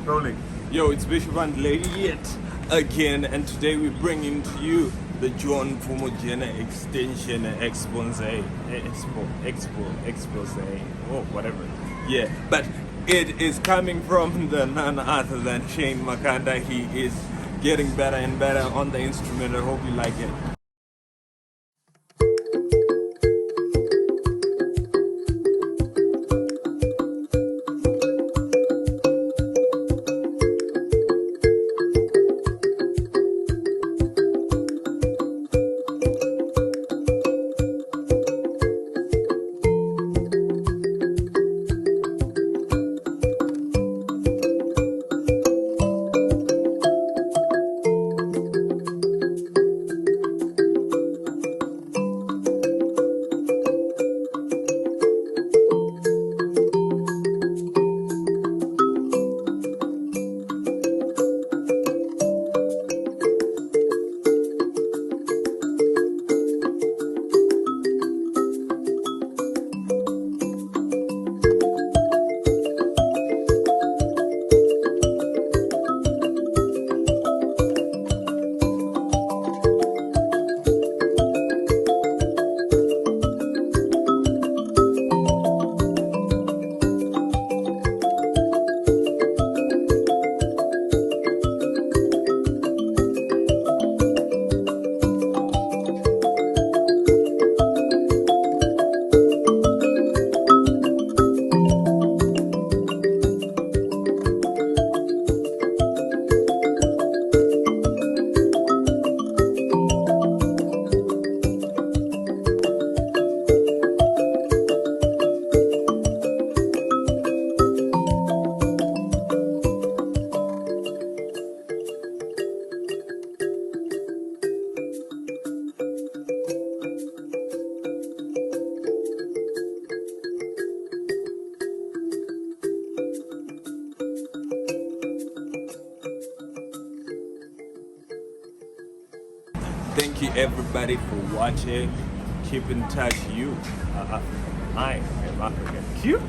Rolling. Yo, it's Bishop and Lady yet again, and today we're bringing to you the John Pfumojena extension expose, oh, whatever. Yeah, but it is coming from the none other than Shane Makanda. He is getting better and better on the instrument. I hope you like it. Thank you everybody for watching. Keep in touch. You are African. I am African. Q.